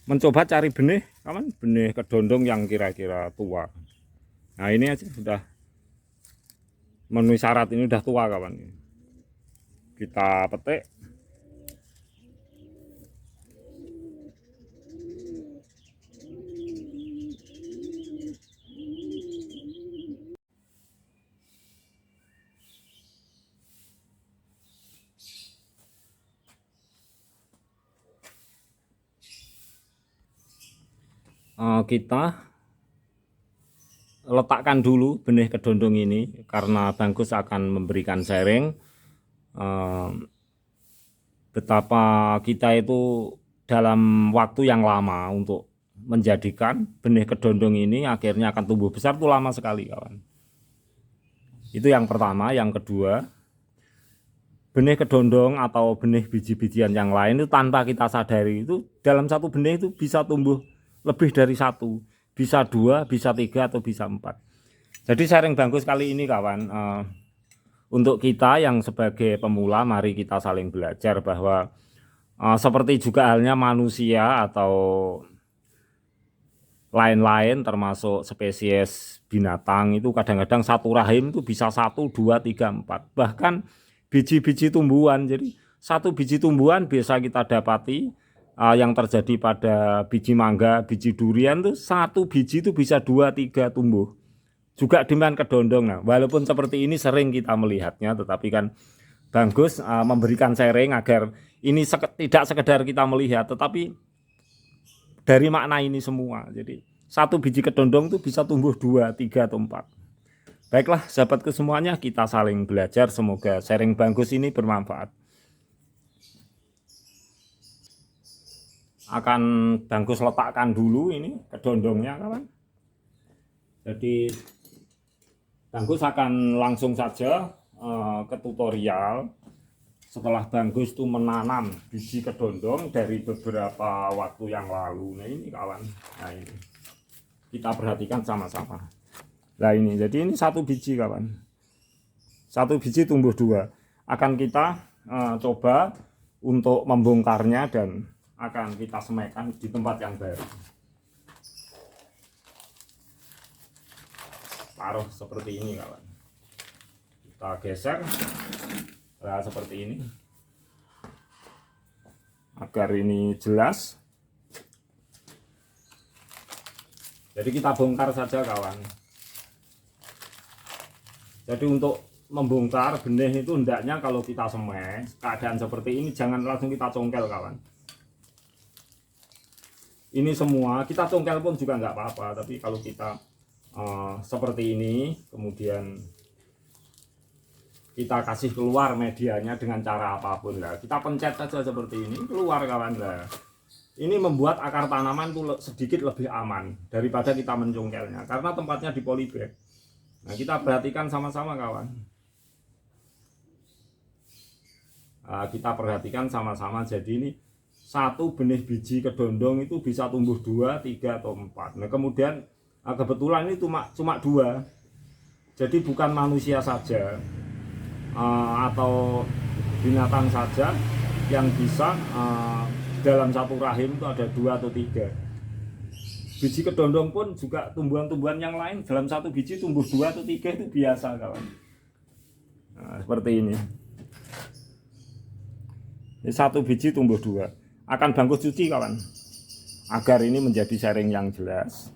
mencoba cari benih, kawan, benih kedondong yang kira-kira tua. Nah ini aja sudah memenuhi syarat, ini udah tua kawan. Kita petik. Kita letakkan dulu benih kedondong ini karena Bangkus akan memberikan sharing betapa kita itu dalam waktu yang lama untuk menjadikan benih kedondong ini akhirnya akan tumbuh besar itu lama sekali kawan. Itu yang pertama. Yang kedua, benih kedondong atau benih biji-bijian yang lain itu tanpa kita sadari itu dalam satu benih itu bisa tumbuh lebih dari satu, bisa dua, bisa tiga, atau bisa empat. Jadi sharing Bangkus kali ini kawan, untuk kita yang sebagai pemula, mari kita saling belajar bahwa seperti juga halnya manusia atau lain-lain termasuk spesies binatang itu kadang-kadang satu rahim itu bisa 1, 2, 3, 4. Bahkan biji-biji tumbuhan. Jadi satu biji tumbuhan biasa kita dapati yang terjadi pada biji mangga, biji durian tuh satu biji itu bisa 2, 3 tumbuh. Juga dengan kedondong. Nah, walaupun seperti ini sering kita melihatnya, tetapi kan Bangkus memberikan sharing agar ini tidak sekedar kita melihat, tetapi dari makna ini semua. Jadi satu biji kedondong itu bisa tumbuh 2, 3, atau 4. Baiklah sahabatku semuanya, kita saling belajar. Semoga sharing Bangkus ini bermanfaat. Akan Bangkus letakkan dulu ini kedondongnya kawan. Jadi Bangkus akan langsung saja ke tutorial. Setelah Bangkus itu menanam biji kedondong dari beberapa waktu yang lalu. Nah ini kawan, nah ini kita perhatikan sama-sama. Nah ini, jadi ini satu biji kawan, satu biji tumbuh 2. Akan kita coba untuk membongkarnya dan akan kita semaikan di tempat yang baru. Taruh seperti ini kawan, kita geser. Nah seperti ini agar ini jelas. Jadi kita bongkar saja kawan. Jadi untuk membongkar benih itu hendaknya kalau kita semai keadaan seperti ini jangan langsung kita congkel kawan. Ini semua kita congkel pun juga nggak apa-apa, tapi kalau kita seperti ini kemudian kita kasih keluar medianya dengan cara apapun lah, kita pencet saja seperti ini keluar kawan lah. Ini membuat akar tanaman itu sedikit lebih aman daripada kita mencongkelnya karena tempatnya di polybag. Nah kita perhatikan sama-sama kawan. Nah, kita perhatikan sama-sama. Jadi ini satu benih biji kedondong itu bisa tumbuh 2, 3, atau 4. Nah kemudian kebetulan ini cuma 2. Jadi bukan manusia saja atau binatang saja yang bisa dalam satu rahim itu ada 2 atau 3. Biji kedondong pun juga tumbuhan-tumbuhan yang lain dalam satu biji tumbuh 2 atau 3 itu biasa kawan. Nah, seperti ini. Ini satu biji tumbuh 2. Akan Bangkus cuci kawan agar ini menjadi sharing yang jelas.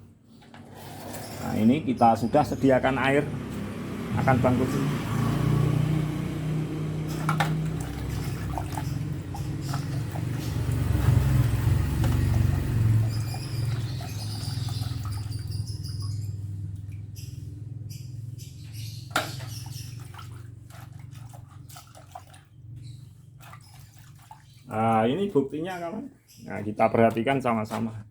Nah ini kita sudah sediakan air, akan Bangkus cuci. Nah ini buktinya kawan. Nah kita perhatikan sama-sama.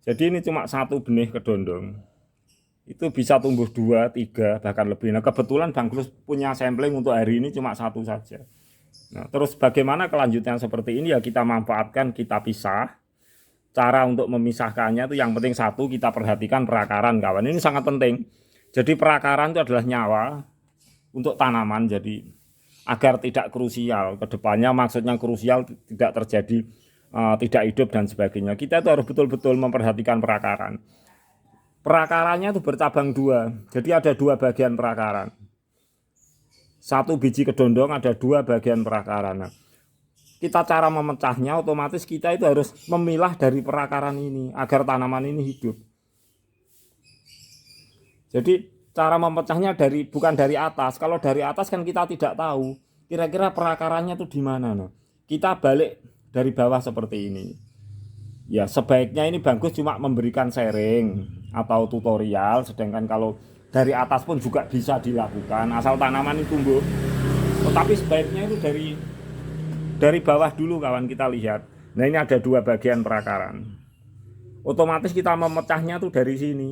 Jadi ini cuma satu benih kedondong itu bisa tumbuh 2, 3, bahkan lebih. Nah kebetulan Bangkus punya sampling untuk hari ini cuma satu saja. Nah terus bagaimana kelanjutan seperti ini ya kita manfaatkan, kita pisah. Cara untuk memisahkannya itu yang penting satu, kita perhatikan perakaran kawan. Ini sangat penting. Jadi perakaran itu adalah nyawa untuk tanaman. Jadi agar tidak krusial kedepannya, maksudnya krusial tidak terjadi tidak hidup dan sebagainya. Kita itu harus betul-betul memperhatikan perakaran. Perakarannya itu bercabang dua, jadi ada dua bagian perakaran. Satu biji kedondong ada dua bagian perakaran. Nah, kita cara memecahnya otomatis kita itu harus memilah dari perakaran ini agar tanaman ini hidup. Jadi cara memecahnya bukan dari atas. Kalau dari atas kan kita tidak tahu kira-kira perakarannya itu di mana. Nah, kita balik dari bawah seperti ini. Ya sebaiknya ini bagus cuma memberikan sharing atau tutorial, sedangkan kalau dari atas pun juga bisa dilakukan asal tanaman itu tumbuh. Tetapi sebaiknya itu dari bawah dulu kawan, kita lihat. Nah ini ada dua bagian perakaran. Otomatis kita memecahnya tuh dari sini.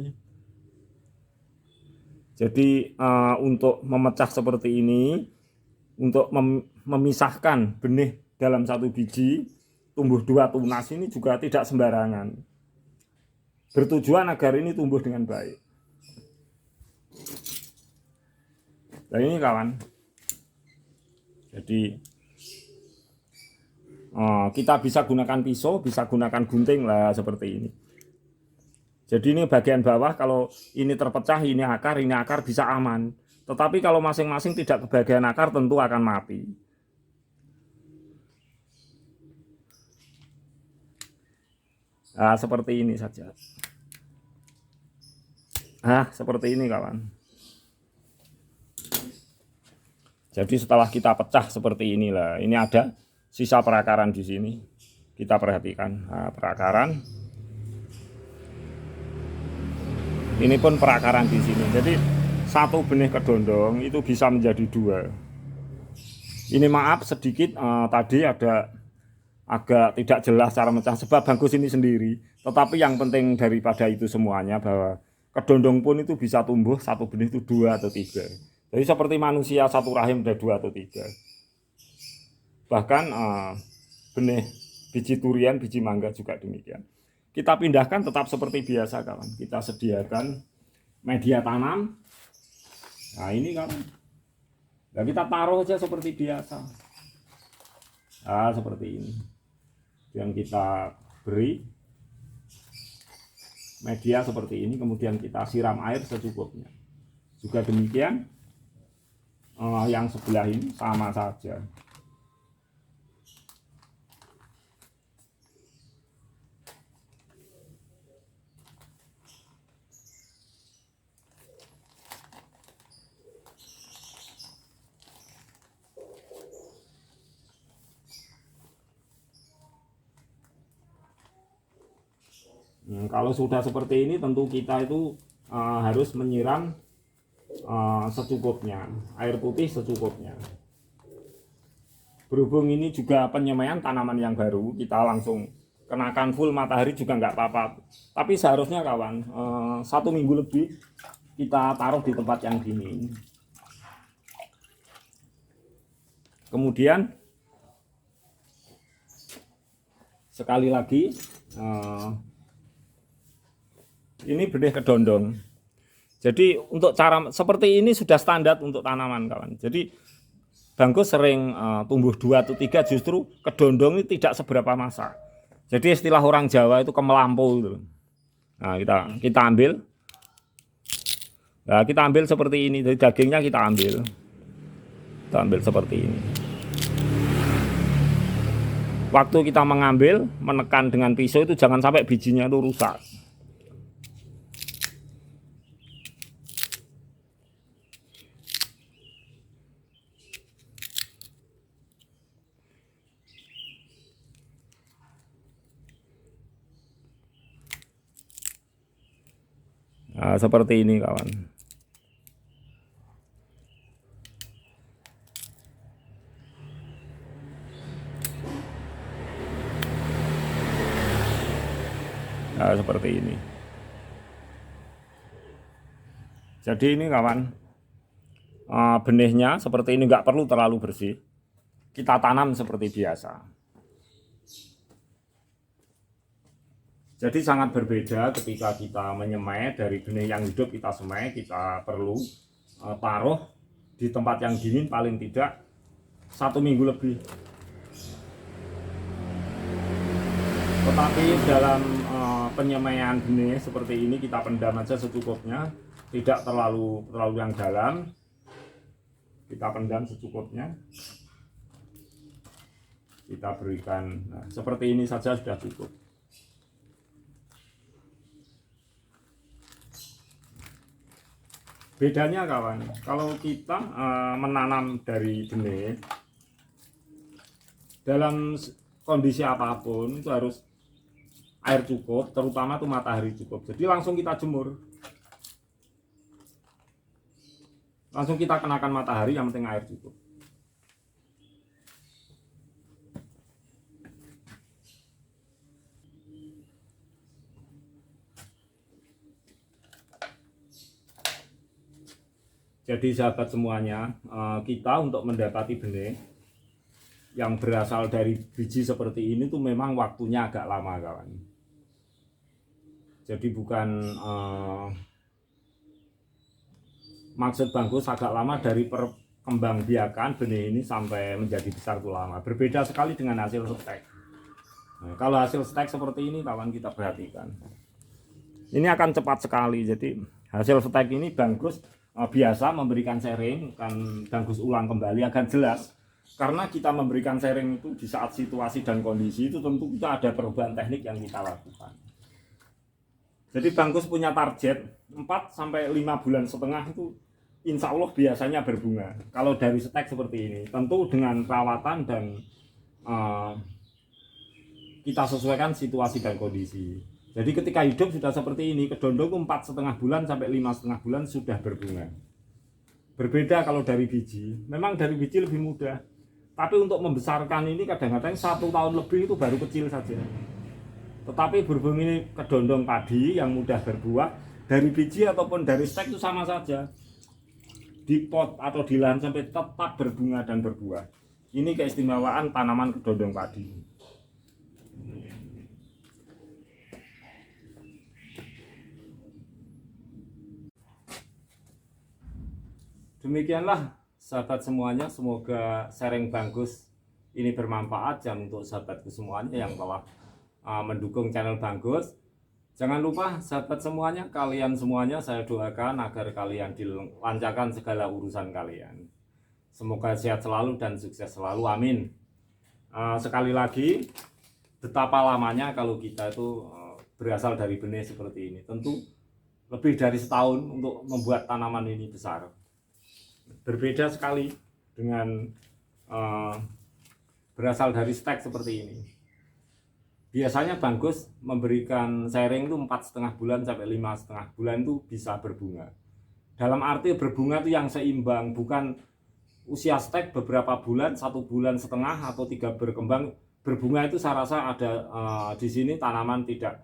Jadi untuk memecah seperti ini, untuk memisahkan benih dalam satu biji tumbuh dua tunas ini juga tidak sembarangan. Bertujuan agar ini tumbuh dengan baik. Nah ini kawan. Jadi kita bisa gunakan pisau, bisa gunakan gunting lah seperti ini. Jadi ini bagian bawah, kalau ini terpecah, ini akar bisa aman. Tetapi kalau masing-masing tidak kebagian akar tentu akan mati. Nah, seperti ini saja. Nah, seperti ini kawan. Jadi setelah kita pecah seperti inilah, ini ada sisa perakaran di sini. Kita perhatikan, nah, perakaran. Ini pun perakaran di sini. Jadi satu benih kedondong itu bisa menjadi dua. Ini maaf sedikit tadi ada agak tidak jelas cara mecah sebab bagus ini sendiri. Tetapi yang penting daripada itu semuanya bahwa kedondong pun itu bisa tumbuh satu benih itu dua atau tiga. Jadi seperti manusia satu rahim ada dua atau tiga. Bahkan benih biji durian, biji mangga juga demikian. Kita pindahkan tetap seperti biasa kawan. Kita sediakan media tanam. Nah ini kawan. Nah, kita taruh aja seperti biasa. Nah seperti ini. Yang kita beri media seperti ini, kemudian kita siram air secukupnya. Juga demikian yang sebelah ini sama saja. Kalau sudah seperti ini tentu kita itu harus menyiram secukupnya, air putih secukupnya. Berhubung ini juga penyemaian tanaman yang baru, kita langsung kenakan full matahari juga nggak apa-apa. Tapi seharusnya kawan 1 minggu lebih kita taruh di tempat yang dingin. Kemudian sekali lagi ini benih kedondong. Jadi untuk cara seperti ini sudah standar untuk tanaman kawan. Jadi bangkus sering tumbuh 2 atau 3, justru kedondong ini tidak seberapa masa. Jadi istilah orang Jawa itu kemelampau gitu. Nah kita ambil. Nah kita ambil seperti ini. Jadi dagingnya kita ambil. Kita ambil seperti ini. Waktu kita mengambil, menekan dengan pisau itu jangan sampai bijinya itu rusak. Nah, seperti ini kawan. Nah, seperti ini. Jadi ini kawan, benihnya seperti ini, nggak perlu terlalu bersih. Kita tanam seperti biasa. Jadi sangat berbeda ketika kita menyemai dari benih yang hidup kita semai, kita perlu taruh di tempat yang dingin paling tidak 1 minggu lebih. Tetapi dalam penyemaian benih seperti ini kita pendam aja secukupnya, tidak terlalu yang dalam. Kita pendam secukupnya. Kita berikan seperti ini saja sudah cukup. Bedanya kawan, kalau kita menanam dari benih dalam kondisi apapun itu harus air cukup, terutama tuh matahari cukup. Jadi langsung kita jemur, langsung kita kenakan matahari, yang penting air cukup. Jadi sahabat semuanya, kita untuk mendapati benih yang berasal dari biji seperti ini tuh memang waktunya agak lama kawan. Jadi bukan maksud bagus agak lama dari perkembangbiakan benih ini sampai menjadi besar itu lama. Berbeda sekali dengan hasil stek. Nah, kalau hasil stek seperti ini kawan, kita perhatikan. Ini akan cepat sekali. Jadi hasil stek ini bagus. Biasa memberikan sharing kan bagus ulang kembali akan jelas, karena kita memberikan sharing itu di saat situasi dan kondisi itu tentu kita ada perubahan teknik yang kita lakukan. Jadi bagus punya target 4-5 bulan setengah itu insya Allah biasanya berbunga kalau dari stek seperti ini, tentu dengan perawatan dan kita sesuaikan situasi dan kondisi. Jadi ketika hidup sudah seperti ini, kedondong 4,5 bulan sampai 5,5 bulan sudah berbunga. Berbeda kalau dari biji, memang dari biji lebih mudah. Tapi untuk membesarkan ini kadang-kadang 1 tahun lebih itu baru kecil saja. Tetapi berhubung ini kedondong padi yang mudah berbuah, dari biji ataupun dari stek itu sama saja. Di pot atau di lahan sampai tetap berbunga dan berbuah. Ini keistimewaan tanaman kedondong padi. Demikianlah sahabat semuanya, semoga sharing bagus ini bermanfaat dan untuk sahabatku semuanya yang telah mendukung channel Bagus. Jangan lupa sahabat semuanya, kalian semuanya saya doakan agar kalian dilancarkan segala urusan kalian. Semoga sehat selalu dan sukses selalu, amin. Sekali lagi, betapa lamanya kalau kita itu berasal dari benih seperti ini. Tentu lebih dari setahun untuk membuat tanaman ini besar. Berbeda sekali dengan berasal dari stek seperti ini. Biasanya bagus memberikan sharing itu 4,5 bulan sampai 5,5 bulan itu bisa berbunga. Dalam arti berbunga itu yang seimbang, bukan usia stek beberapa bulan, 1 bulan setengah atau 3 berkembang. Berbunga itu saya rasa ada di sini tanaman tidak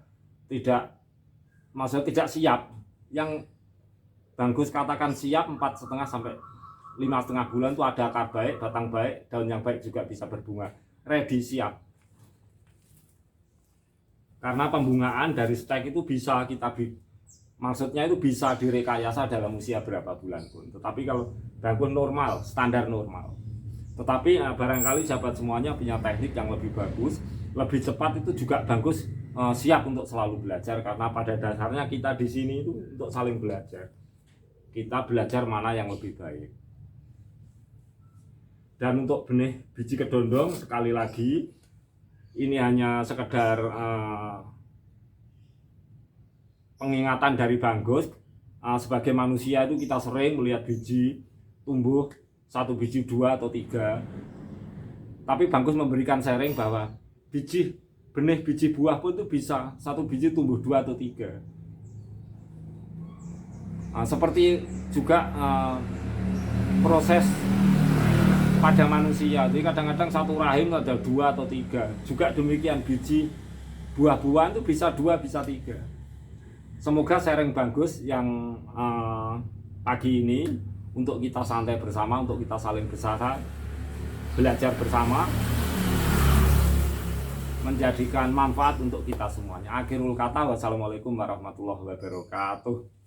maksudnya tidak siap. Yang bagus katakan siap 4,5 sampai 5,5 bulan itu ada akar baik, batang baik, daun yang baik juga bisa berbunga. Ready, siap. Karena pembungaan dari stek itu bisa maksudnya itu bisa direkayasa dalam usia berapa bulan pun. Tetapi kalau bagus normal, standar normal. Tetapi barangkali sahabat semuanya punya teknik yang lebih bagus, lebih cepat, itu juga bagus siap untuk selalu belajar, karena pada dasarnya kita di sini itu untuk saling belajar. Kita belajar mana yang lebih baik. Dan untuk benih biji kedondong, sekali lagi ini hanya sekedar pengingatan dari Bagus. Sebagai manusia itu kita sering melihat biji tumbuh 1 biji 2 atau 3. Tapi Bagus memberikan sharing bahwa benih biji buah pun itu bisa 1 biji tumbuh 2 atau 3. Seperti juga proses pada manusia, jadi kadang-kadang satu rahim ada 2 atau 3. Juga demikian biji buah-buahan itu bisa 2 bisa 3. Semoga sharing Bagus yang pagi ini untuk kita santai bersama, untuk kita saling bersama, belajar bersama, menjadikan manfaat untuk kita semuanya. Akhirul kata, wassalamualaikum warahmatullahi wabarakatuh.